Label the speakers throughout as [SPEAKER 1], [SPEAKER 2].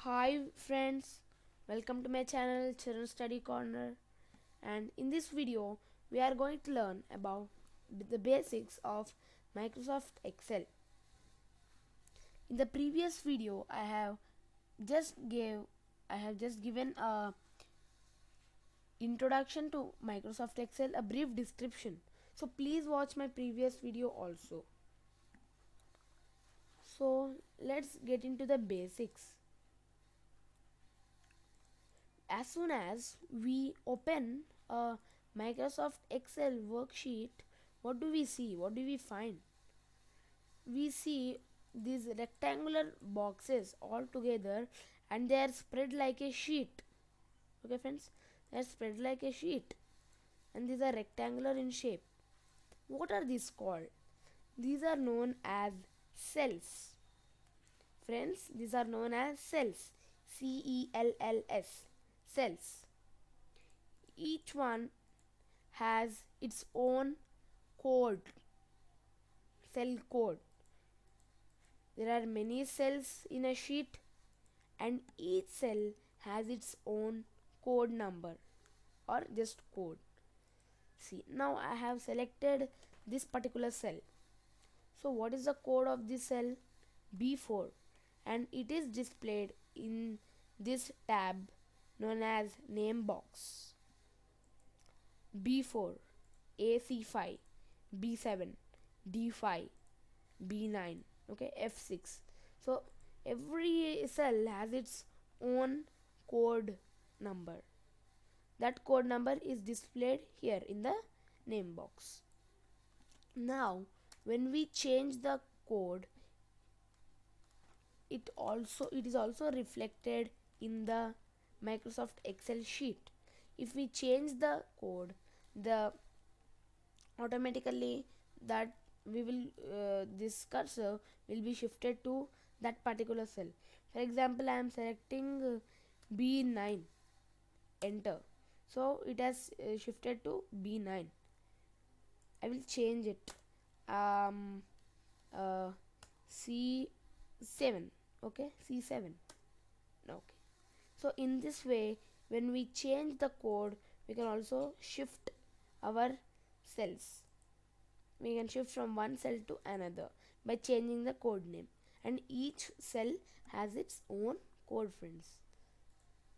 [SPEAKER 1] Hi friends, welcome to my channel Children Study Corner, and in this video we are going to learn about the basics of Microsoft Excel. In the previous video just gave I have just given a introduction to Microsoft Excel, a brief description. So please watch my previous video also. So let's get into the basics. As soon as we open a Microsoft Excel worksheet, what do we see? What do we find? We see these rectangular boxes all together and they are spread like a sheet. Okay, friends, they are spread like a sheet and these are rectangular in shape. What are these called? These are known as cells. Friends, these are known as cells. CELLS. Cells. Each one has its own code, cell code. There are many cells in a sheet and each cell has its own code number or just code. See, now I have selected this particular cell. So what is the code of this cell? B4, and it is displayed in this tab known as name box. B4, AC5, B7, D5, B9, okay, F6. So every cell has its own code number. That code number is displayed here in the name box. Now when we change the code, it is also reflected in the Microsoft Excel sheet. If we change the code, the automatically that we will this cursor will be shifted to that particular cell. For example, I am selecting B9, enter. So it has shifted to B9. I will change it, um, C7, okay, C7, okay. So in this way, when we change the code, we can also shift our cells. We can shift from one cell to another by changing the code name, and each cell has its own code, friends.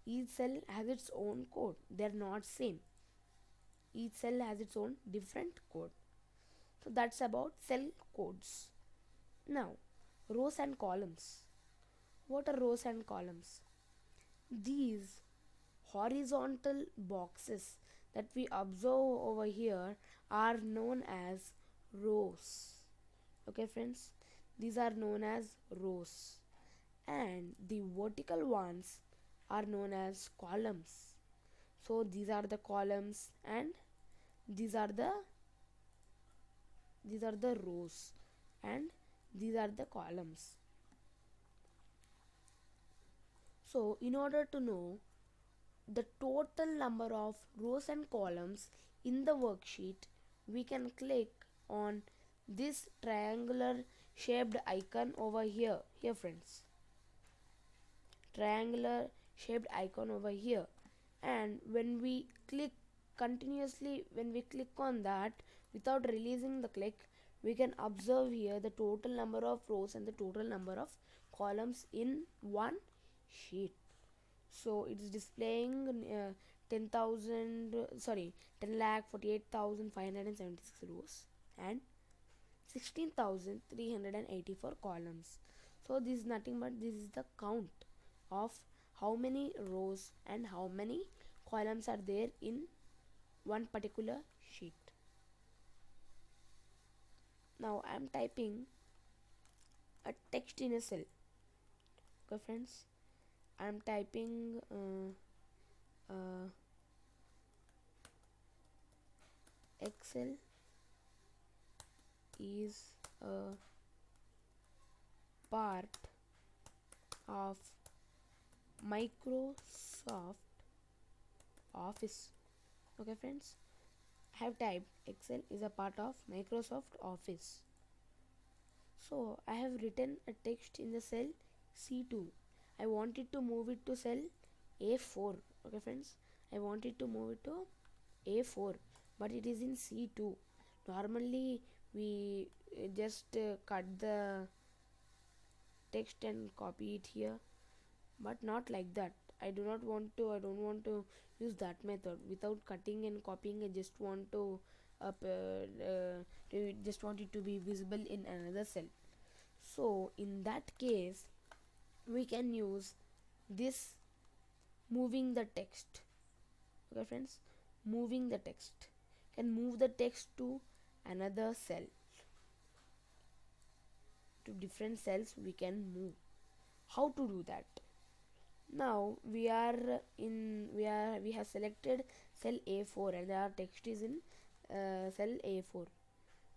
[SPEAKER 1] Each cell has its own code. They are not same. Each cell has its own different code. So that's about cell codes. Now, rows and columns. What are rows and columns? These horizontal boxes that we observe over here are known as rows. Okay, friends, these are known as rows, and the vertical ones are known as columns. So these are the columns and these are the rows, and these are the columns. So in order to know the total number of rows and columns in the worksheet, we can click on this triangular shaped icon over here. Here, friends, triangular shaped icon over here, and when we click continuously, when we click on that without releasing the click, we can observe here the total number of rows and the total number of columns in one sheet. So it is displaying 10,000 sorry 10 lakh 48,576 rows and 16,384 columns. So this is nothing but this is the count of how many rows and how many columns are there in one particular sheet. Now I am typing a text in a cell. Okay, friends, I am typing Excel is a part of Microsoft Office. Okay, friends, I have typed Excel is a part of Microsoft Office. So I have written a text in the cell C2. I wanted to move it to cell A4. Okay friends, I wanted to move it to A4, but it is in C2. Normally we just cut the text and copy it here, but not like that. I don't want to use that method without cutting and copying. I just want to just want it to be visible in another cell. So in that case we can use this moving the text. Okay friends, moving the text can move the text to another cell, to different cells we can move. How to do that? Now we have selected cell A4 and our text is in cell A4.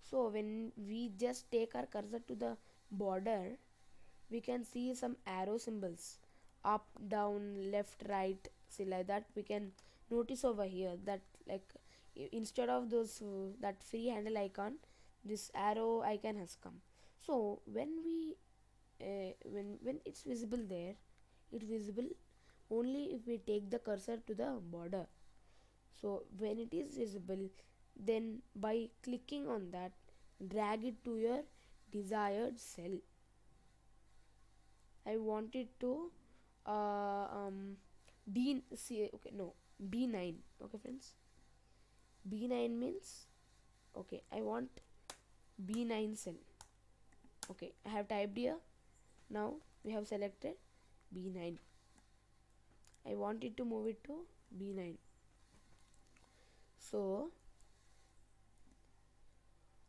[SPEAKER 1] So when we just take our cursor to the border, we can see some arrow symbols, up, down, left, right. See, like that we can notice over here that, like, instead of those that free handle icon, this arrow icon has come. So when it's visible there, it's visible only if we take the cursor to the border. So when it is visible, then by clicking on that, drag it to your desired cell. I want it to okay, no, B9. Okay friends, B9 means, okay, I want B9 cell. Okay, I have typed here. Now we have selected B9. I want it to move it to B9. So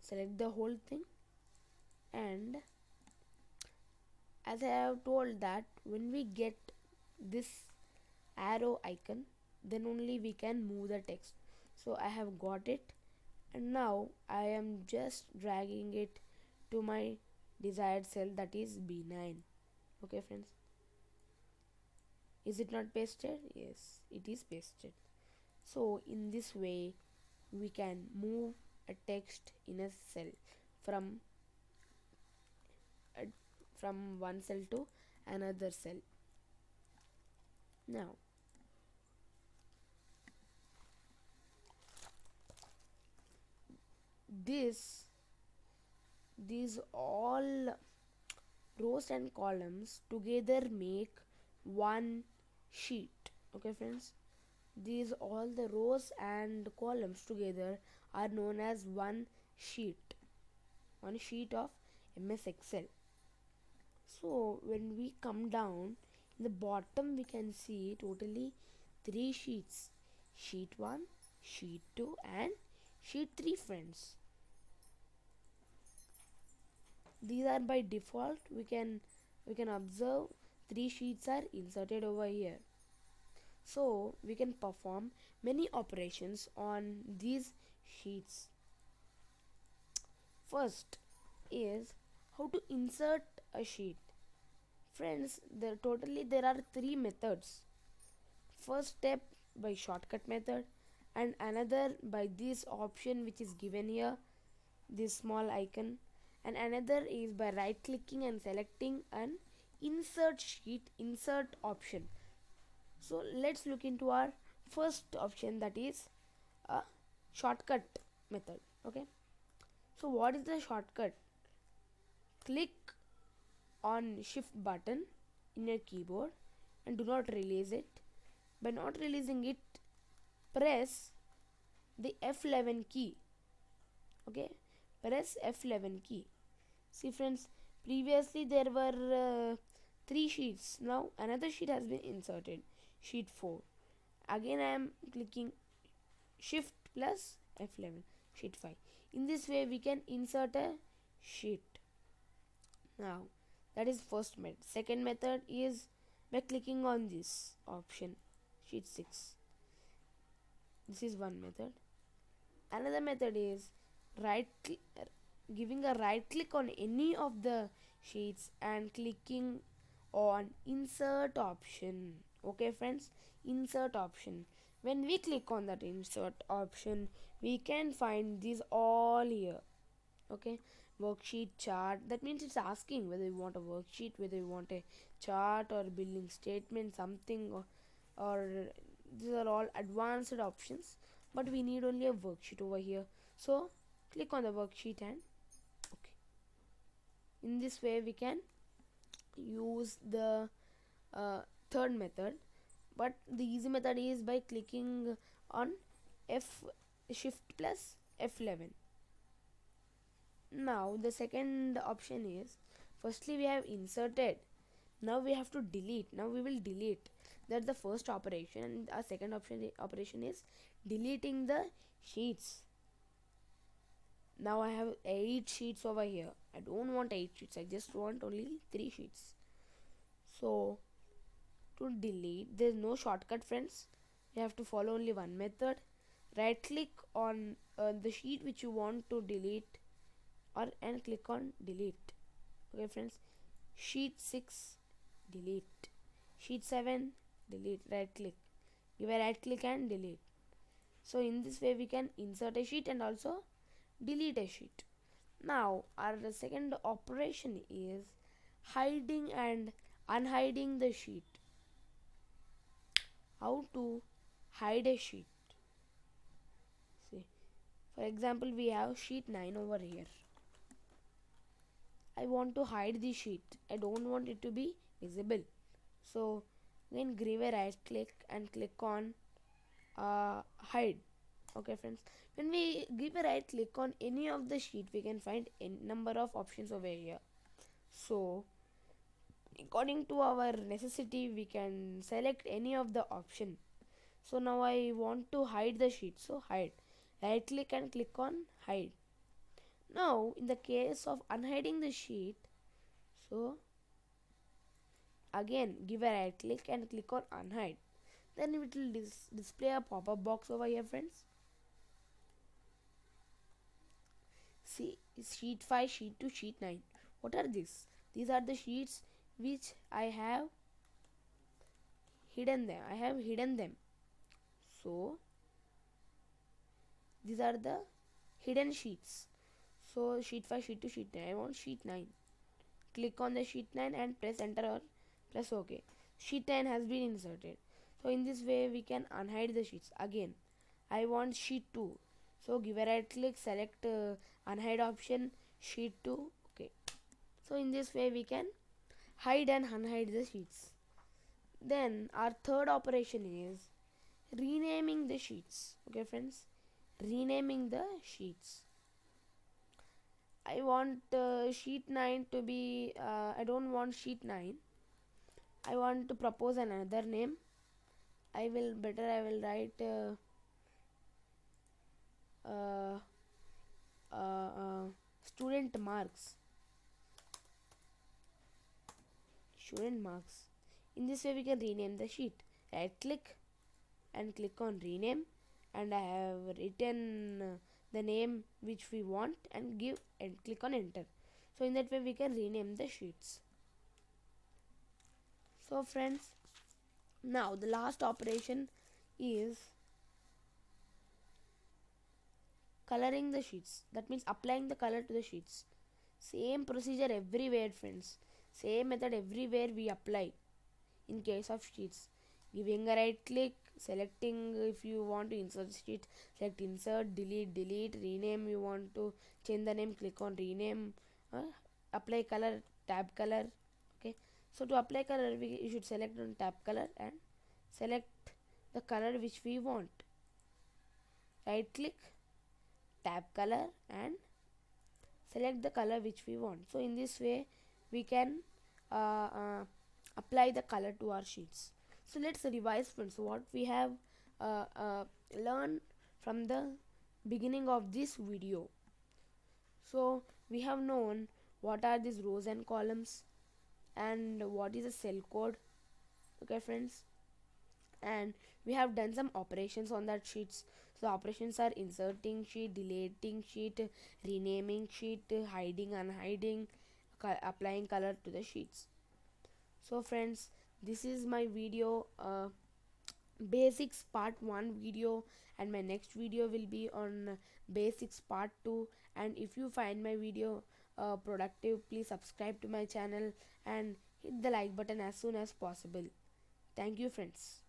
[SPEAKER 1] select the whole thing, and as I have told that when we get this arrow icon, then only we can move the text. So I have got it, and now I am just dragging it to my desired cell, that is B9. Okay friends, is it not pasted? Yes, it is pasted. So in this way we can move a text in a cell from uh, from one cell to another cell. Now this these all rows and columns together make one sheet. Okay friends, these all the rows and columns together are known as one sheet of MS Excel. So when we come down in the bottom, we can see totally three sheets: sheet 1, sheet 2 and sheet 3 friends. These are by default. We can observe three sheets are inserted over here. So we can perform many operations on these sheets. First is how to insert a sheet. Friends, there are three methods. First step by shortcut method, and another by this option which is given here, this small icon, and another is by right clicking and selecting an insert sheet insert option. So let's look into our first option, that is a shortcut method. Okay, so what is the shortcut? Click on shift button in your keyboard and do not release it. By not releasing it, press the F11 key. Okay, press F11 key. See friends, previously there were three sheets. Now another sheet has been inserted, sheet 4. Again I am clicking shift plus F11, sheet 5. In this way we can insert a sheet. Now that is first method. Second method is by clicking on this option, sheet 6. This is one method. Another method is giving a right click on any of the sheets and clicking on insert option. Okay friends, insert option. When we click on that insert option, we can find these all here. Okay, worksheet, chart. That means it's asking whether you want a worksheet, whether you want a chart or building statement, something, or these are all advanced options, but we need only a worksheet over here. So click on the worksheet and okay. In this way we can use the third method, but the easy method is by clicking on F shift plus F11. Now the second option is, firstly we have inserted, now we have to delete. Now we will delete. That's the first operation, and our second operation is deleting the sheets. Now I have 8 sheets over here. I don't want 8 sheets, I just want only 3 sheets. So to delete, there's no shortcut friends, you have to follow only one method. Right click on the sheet which you want to delete, and click on delete. Okay friends, sheet 6 delete, sheet 7 delete. Right click, give a right click and delete. So in this way we can insert a sheet and also delete a sheet. Now our second operation is hiding and unhiding the sheet. How to hide a sheet? See, for example we have sheet 9 over here. I want to hide the sheet, I don't want it to be visible. So again give a right click and click on hide. Okay friends, when we give a right click on any of the sheet, we can find a number of options over here. So according to our necessity we can select any of the option. So now I want to hide the sheet, so hide, right click and click on hide. Now in the case of unhiding the sheet, so again give a right click and click on unhide. Then it will display a pop-up box over here friends. See, sheet 5, sheet 2, sheet 9. What are these? These are the sheets which I have hidden them. So these are the hidden sheets. So sheet 5, sheet 2, sheet 9. I want sheet 9. Click on the sheet 9 and press enter or press OK. Sheet 9 has been inserted. So in this way we can unhide the sheets. Again, I want sheet 2. So give a right click, select unhide option, sheet 2. Okay. So in this way we can hide and unhide the sheets. Then our third operation is renaming the sheets. Okay friends, renaming the sheets. I want sheet 9 to be I don't want sheet 9, I want to propose another name. I will write uh, student marks. In this way we can rename the sheet. Right click and click on rename, and I have written the name which we want and give and click on enter. So in that way we can rename the sheets. So friends, now the last operation is coloring the sheets. That means applying the color to the sheets. Same procedure everywhere friends, same method everywhere we apply. In case of sheets, giving a right click, selecting if you want to insert sheet, select insert, delete, rename, you want to change the name, click on rename, apply color, tab color. Okay, so to apply color you should select on tab color and select the color which we want. Right click, tab color and select the color which we want. So in this way we can apply the color to our sheets. So let's revise friends what we have learned from the beginning of this video. So we have known what are these rows and columns and what is a cell code. Okay friends, and we have done some operations on that sheets. So the operations are inserting sheet, deleting sheet, renaming sheet, hiding, unhiding, applying color to the sheets. So friends, this is my video basics part 1 video, and my next video will be on basics part 2. And if you find my video productive, please subscribe to my channel and hit the like button as soon as possible. Thank you, friends.